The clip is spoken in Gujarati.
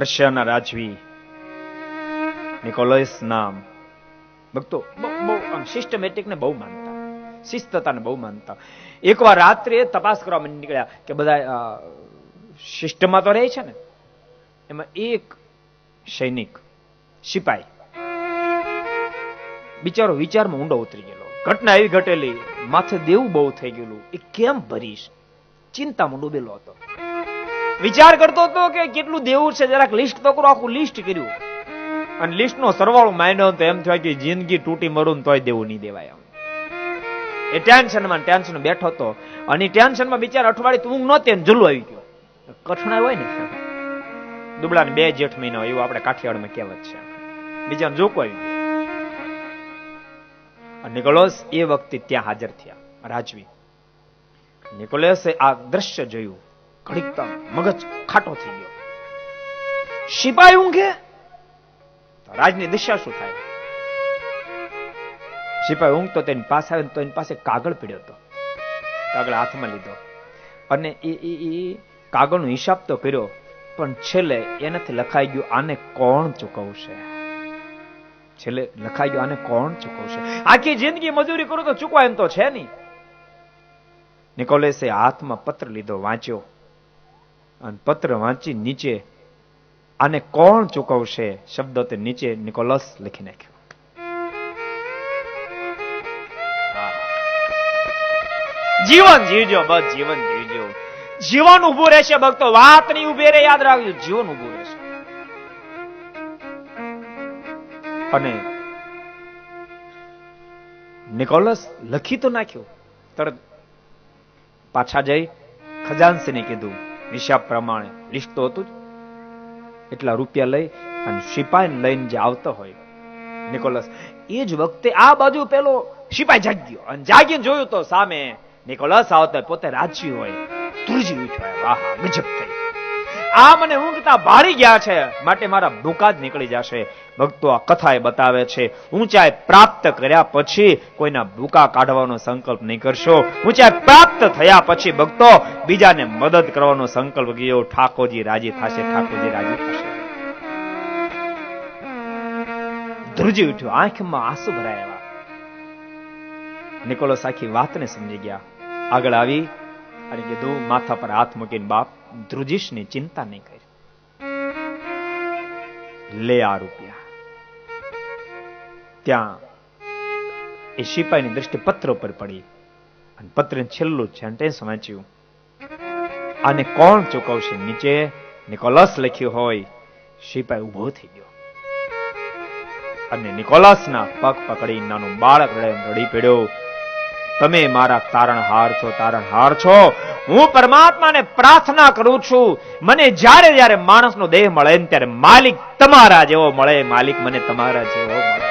રશિયાના રાજવી નિકોલસ નામ ભક્તો બહુ આમ સિસ્ટમેટિક ને બહુ માનતા, શિસ્તતાને બહુ માનતા. એકવાર રાત્રે તપાસ કરવા માટે નીકળ્યા કે બધા સિસ્ટમમાં તો રહે છે ને, એમાં એક સૈનિક સિપાઈ બિચારો વિચારમાં ઊંડો ઉતરી ગયેલો. ઘટના એવી ઘટેલી, માથે દેવું બહુ થઈ ગયેલું, એ કેમ ભરીશ, ચિંતામાં ડૂબેલો હતો. વિચાર કરતો હતો કે કેટલું દેવું છે, જરાક લિસ્ટ તો કરો. આખું લિસ્ટ કર્યું અને લિસ્ટ નો સરવાળો માંડ્યો તો એમ થયું કે જિંદગી તૂટી મરું તોય દેવું નહીં દેવાય. એ ટેન્શન બેઠો હતો અને ટેન્શનમાં બિચારા અઠવાડિયે ઊંઘ નહોતી અને જલ્લો આવી ગયો. કઠણાઈ હોય ને, દુબળા ને 2 જેઠ મહિના એવું આપણે કાઠિયાવાડમાં કહેવત છે. બીજા જોકો આવી ગયો. નિકોલસ એ વખતે ત્યાં હાજર થયા, રાજવી. નિકોલસે આ દ્રશ્ય જોયું, ઘડીક મગજ ખાટો થઈ ગયો. સિપાઈ ઊંઘે તો રાજની દિશા શું થાય? સિપાઈ ઊંઘતો તેની પાસે આવે તો એની પાસે કાગળ પડ્યો હતો. કાગળ હાથમાં લીધો અને એ કાગળનો હિસાબ તો કર્યો, પણ છેલ્લે એનાથી લખાઈ ગયું આને કોણ ચૂકવશે. છેલ્લે લખાઈ ગયું આને કોણ ચૂકવશે. આખી જિંદગી મજૂરી કરો તો ચૂકવા એમ તો છે નહીં. નિકોલસે હાથમાં પત્ર લીધો, વાંચ્યો અને પત્ર વાંચી નીચે આને કોણ ચૂકવશે શબ્દો તે નીચે નિકોલસ લખી નાખ્યો. જીવન જીવજો, બસ જીવન જીવજો. જીવન ઉભું રહેશે ભક્તો, વાત નહીં ઉભે રહે, યાદ રાખજો, જીવન ઉભું રહેશે. અને નિકોલસ લખી તો નાખ્યું, તરત પાછા જઈ ખજાનસીને કીધું, હિસાબ પ્રમાણે લિસ્ટ તો હતું જ, એટલા રૂપિયા લઈ અને સિપાઈ લઈને જે આવતો હોય નિકોલસ, એ જ વખતે આ બાજુ પેલો સિપાઈ જાગ્યો અને જાગીને જોયું તો સામે નિકોલસ આવતો પોતે રાજવી હોય. ધ્રુજી ઉઠ્યો, આહા ગજબ થઈ, આ મને ઊંઘતા ભાળી ગયા છે, માટે મારા ભૂકા જ નીકળી જશે. ભક્તો આ કથા એ બતાવે છે, ઊંચાઈ પ્રાપ્ત કર્યા પછી કોઈના ભૂકા કાઢવાનો સંકલ્પ નહીં કરશો. ઊંચાઈ પ્રાપ્ત થયા પછી ભક્તો બીજાને મદદ કરવાનો સંકલ્પ કર્યો. ઠાકોરજી રાજી થશે, ઠાકોરજી રાજી થશે. ધ્રુજી ઉઠ્યો, આંખમાં આંસુ ભરાયા. નિકોલસ આખી વાતને સમજી ગયા. આગળ આવી અને કીધું, માથા પર હાથ મૂકીને, બાપ ધ્રુજીશની ચિંતા નહીં કરી, લે આ રૂપિયા. ત્યાં એ સિપાહીની દ્રષ્ટિ પત્ર ઉપર પડી અને પત્ર છેલ્લું સેન્ટેન્સ વાંચ્યું, આને કોણ ચૂકવશે. નીચે નિકોલસ લખ્યું હોય. સિપાહી ઉભો થઈ ગયો અને નિકોલસના પગ પકડી નાનું બાળક રડી પડ્યો. તમે મારા તારણહાર છો, તારણહાર છો. હું પરમાત્માને પ્રાર્થના કરું છું, મને જ્યારે જ્યારે માણસનો દેહ મળે ત્યારે માલિક તમારા જેવો મળે, માલિક મને તમારા જેવો મળે.